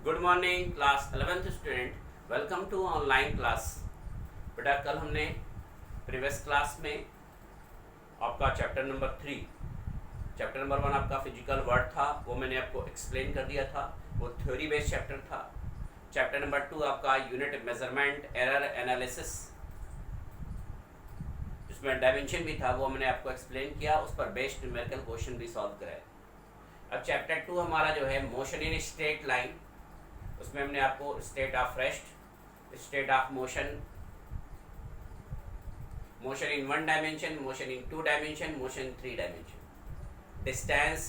Good morning class 11th student, welcome to online class. बेटा कल हमने प्रीवियस क्लास में आपका चैप्टर नंबर 1 आपका फिजिकल वर्ड था, वो मैंने आपको एक्सप्लेन कर दिया था। वो थ्योरी बेस्ड चैप्टर था। चैप्टर नंबर 2 आपका यूनिट मेजरमेंट एरर एनालिसिस, जिसमें डायमेंशन भी था, वो मैंने आपको एक्सप्लेन किया। उस पर बेस्ड न्यूमेरिकल क्वेश्चन भी सॉल्व कराए। अब चैप्टर 2 हमारा जो है मोशन इन स्ट्रेट लाइन, उसमें हमने आपको state of rest, state of motion, motion in 1 dimension, motion in 2 dimension, motion 3 dimension, distance,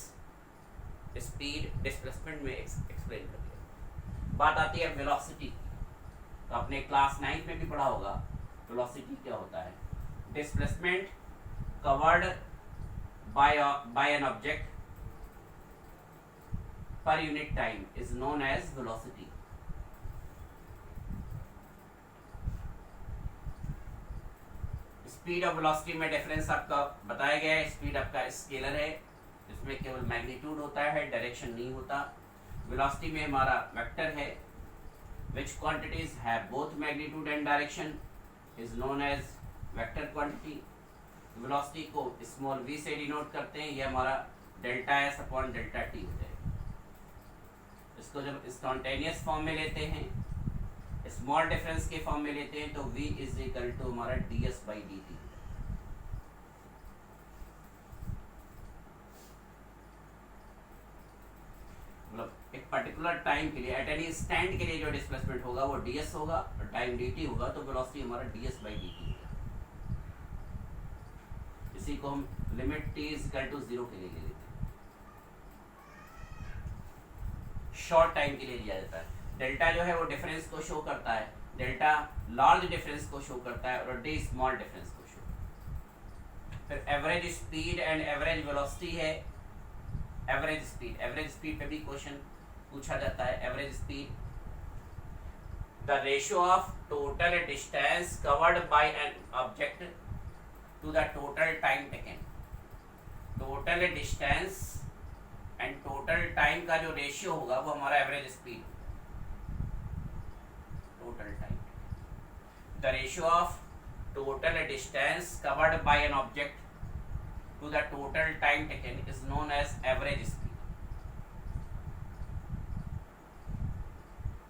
speed, displacement में एक्सप्लेन कर दिया। बात आती है वेलोसिटी की, तो आपने क्लास 9 में भी पढ़ा होगा वेलोसिटी क्या होता है। Displacement covered by an object per unit time is known as velocity. Speed और वेलोसिटी में डिफरेंस आपका बताया गया है। स्पीड आपका स्केलर है, जिसमें केवल मैग्नीट्यूड होता है, डायरेक्शन नहीं होता। वेलोसिटी में हमारा वेक्टर है। Which quantities have both magnitude and direction is known as vector quantity. Velocity को स्मॉल v से डिनोट करते हैं। यह हमारा delta s upon delta t होता है। इसको जब स्पॉन्टेनियस फॉर्म में लेते हैं, स्मॉल डिफरेंस के फॉर्म में लेते हैं, तो v इज इक्वल टू हमारा ds बाई डी टी। मतलब एक पर्टिकुलर टाइम के लिए, एट एनी इंस्टेंट के लिए जो डिस्प्लेसमेंट होगा वो ds होगा, और टाइम dt होगा, तो वेलोसिटी हमारा ds बाई डी टी है। इसी को हम limit t is equal to 0 के लिए ले लेते हैं। शॉर्ट टाइम के लिए लिया जाता है। डेल्टा जो है वो डिफरेंस को शो करता है, डेल्टा लार्ज डिफरेंस को शो करता है, और डी स्मॉल डिफरेंस को शो। फिर average speed and average velocity है। एवरेज स्पीड पे भी क्वेश्चन पूछा जाता है। Average speed, the ratio of total distance covered by an object to the total time taken. Total distance and total time का जो रेशियो होगा वो हमारा average speed. Total time, the ratio of total distance covered by an object to the total time taken is known as average speed.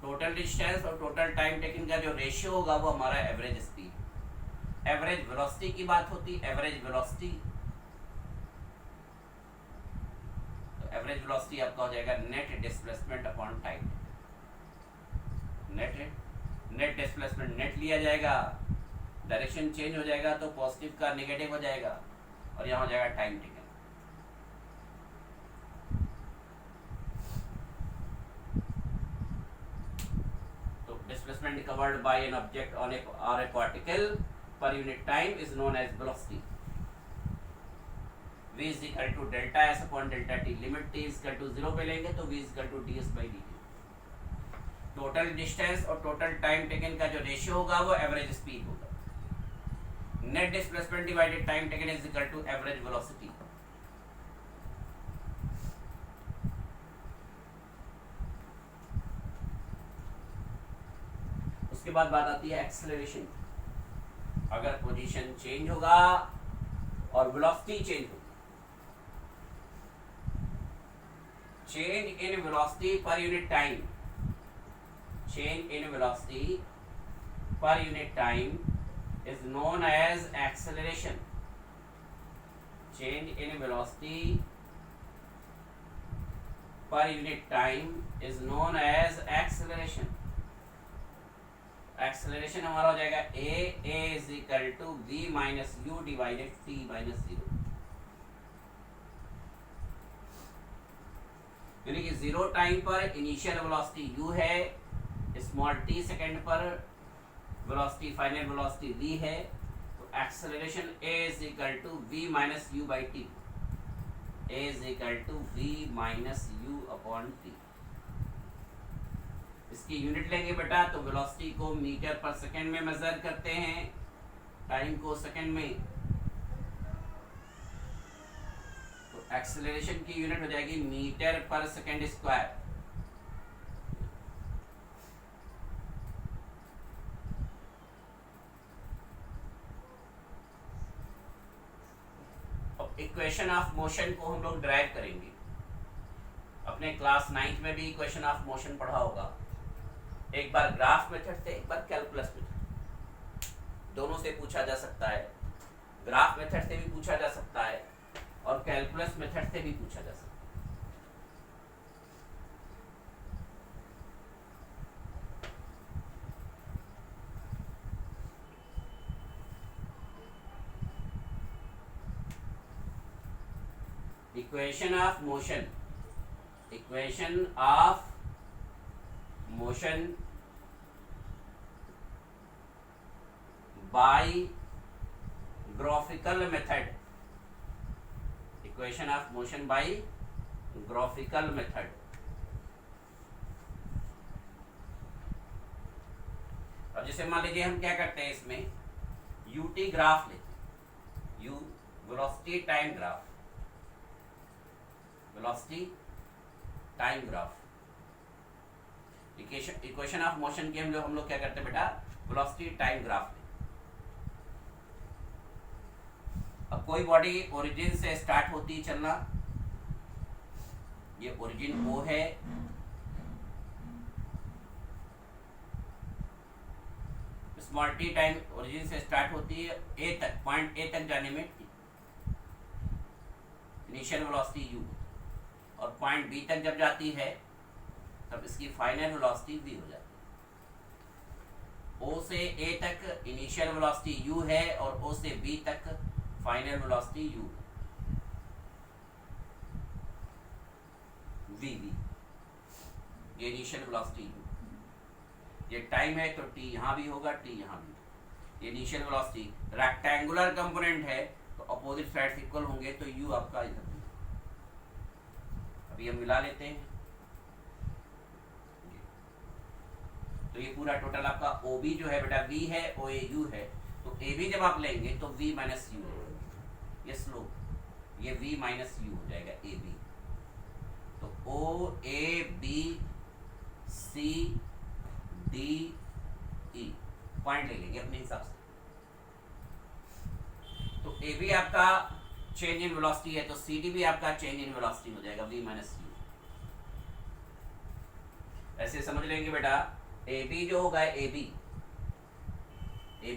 Total distance और total time taken का जो ratio होगा वो हमारा एवरेज स्पीड। एवरेज वेलोसिटी की बात होती है। एवरेज वेलोसिटी, एवरेज वेलोसिटी आपका हो जाएगा net displacement upon time. Net displacement net लिया जाएगा, डायरेक्शन चेंज हो जाएगा तो पॉजिटिव का नेगेटिव हो जाएगा, और यहाँ हो जाएगा टाइम टेकन। तो displacement covered by an object on a particle पर unit time is known as velocity. v is equal to delta s upon delta t। Limit t is equal to 0 पे लेंगे तो v is equal to ds by dt। Total distance और total time taken का जो ratio होगा वो average speed होगा। Net displacement divided time taken is equal to average velocity. उसके बाद बात आती है एक्सेलरेशन। अगर पोजीशन चेंज होगा और वेलोसिटी चेंज होगी, change in velocity per unit time, change in velocity per unit time is known as acceleration। change in velocity per unit time is known as acceleration। acceleration हमारा हो जाएगा a is equal to v minus u divided t minus 0। यानी कि 0 time पर initial velocity u है, small t second पर velocity, final velocity v है, तो acceleration a is equal to v minus u by t. a is equal to v minus u upon t. इसकी unit लेंगे बेटा, तो velocity को metre पर सेकेंड में मेजर करते हैं, टाइम को सेकेंड में। एक्सेलरेशन की यूनिट हो जाएगी मीटर पर second square. Equation of motion को हम लोग ड्राइव करेंगे। अपने क्लास 9th में भी इक्वेशन ऑफ मोशन पढ़ा होगा, एक बार ग्राफ मेथड से, एक बार कैलकुलस मेथड, दोनों से पूछा जा सकता है। ग्राफ मेथड से भी पूछा जा सकता है और कैलकुलस मेथड से भी पूछा जा सकता है। Equation of motion, equation of motion by graphical method, equation of motion by graphical method. अब जैसे मान लीजिए हम क्या करते हैं, इसमें यूटी ग्राफ लेते हैं, you velocity time graph, velocity time graph. Equation of motion के हम लोग क्या करते हैं बेटा, वेलोसिटी टाइम ग्राफ। अब कोई बॉडी ओरिजिन से स्टार्ट होती है चलना, ये ओरिजिन ओ है, स्मॉल टी टाइम ओरिजिन से स्टार्ट होती है ए तक, पॉइंट ए तक जाने में इनिशियल वेलोसिटी यू, और पॉइंट बी तक जब जाती है तब इसकी फाइनल वेलोसिटी वी हो जाती है। ओ से ए तक इनिशियल वेलोसिटी यू है और ओ से बी तक final velocity u, v v, ये इनिशियल वेलोसिटी यू। ये टाइम है तो टी यहाँ भी होगा, टी यहाँ भी। ये इनिशियल वेलोसिटी रेक्टेंगुलर कंपोनेंट है तो अपोजिट साइड्स इक्वल होंगे, तो यू आपका इधर। अभी हम मिला लेते हैं, तो ये पूरा टोटल आपका ओ बी जो है बेटा वी है, ओ ए यू है, तो ए बी जब आप लेंगे तो वी माइनस यू, ये स्लोप, ये वी माइनस यू हो जाएगा ए बी। तो O A B C D E point ले लेंगे अपने हिसाब से। तो ए बी आपका चेंज इन वेलोसिटी है, तो सी डी भी आपका चेंज इन वेलोसिटी हो जाएगा वी माइनस यू। ऐसे समझ लेंगे बेटा, ए बी जो होगा A B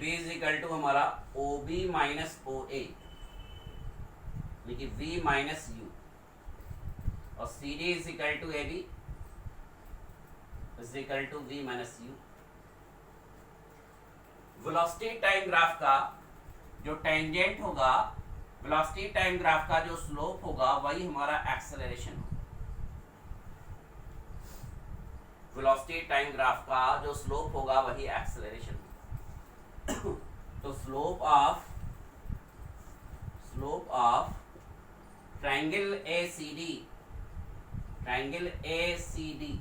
is equal to हमारा ओ बी माइनस ओ ए, लेकिन वी माइनस यू, और C D is equal to A B is equal to v minus u. Velocity time graph का जो टेंजेंट होगा, वेलोसिटी टाइम ग्राफ का जो slope होगा वही हमारा एक्सेलरेशन होगा। वेलोसिटी टाइम ग्राफ का जो स्लोप होगा वही एक्सेलरेशन होगा। तो slope of triangle A C D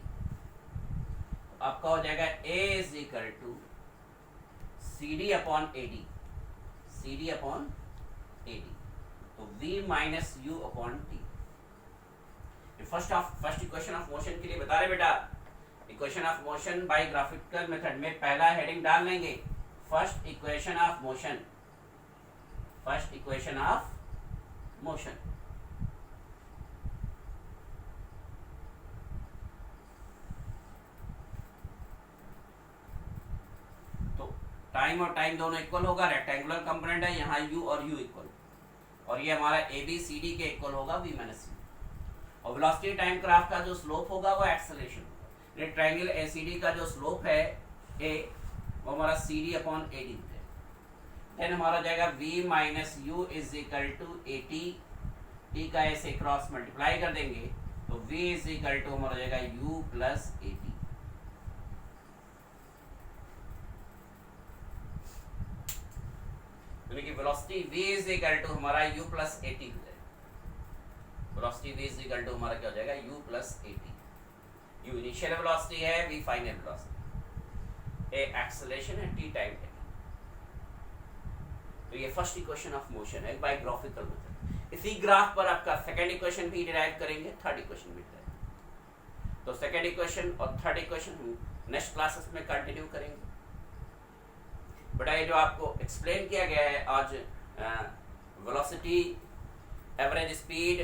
आपका हो जाएगा a is equal to C D upon A D, तो v minus u upon t. First equation of motion के लिए बता रहे बेटा, equation of motion by graphical method में पहला हेडिंग डाल लेंगे फर्स्ट इक्वेशन ऑफ मोशन, तो टाइम और टाइम दोनों इक्वल होगा, रेक्टेंगुलर कंपोनेंट है, यहाँ u और u इक्वल, और ये हमारा ए बी सी डी के इक्वल होगा वी माइनस यू। और वेलोसिटी टाइम ग्राफ का जो स्लोप होगा वो एक्सेलरेशन होगा। ये ट्रायंगल ए सी डी का जो स्लोप है ए, वो हमारा C D upon A D है। देन हमारा जाएगा v minus u is equal to a t, t का ऐसे क्रॉस मल्टीप्लाई कर देंगे तो v इज इक्वल टू हमारा जाएगा u प्लस ए टी। यानी कि velocity v is equal to हमारा u प्लस ए टी हो जाएगा। Velocity v is equal to हमारा क्या हो जाएगा, u plus a t. u initial velocity है, v final velocity, a acceleration है, t टाइम है। तो ये फर्स्ट इक्वेशन ऑफ मोशन है बाय ग्राफिकल मेथड। इसी ग्राफ पर आपका सेकंड इक्वेशन भी डिराइव करेंगे, थर्ड इक्वेशन भी डिराइव। तो सेकंड इक्वेशन और थर्ड इक्वेशन हम नेक्स्ट क्लासेस में कंटिन्यू करेंगे। बट ये जो आपको एक्सप्लेन किया गया है आज velocity average speed,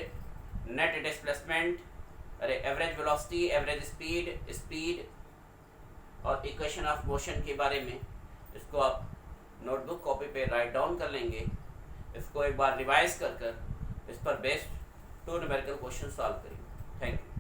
net displacement, अरे average velocity, average speed, speed और इक्वेशन ऑफ मोशन के बारे में इसको आप नोटबुक कॉपी पे राइट डाउन कर लेंगे। इसको एक बार रिवाइज कर इस पर बेस्ड 2 न्यूमेरिकल क्वेश्चन सॉल्व करेंगे। Thank you.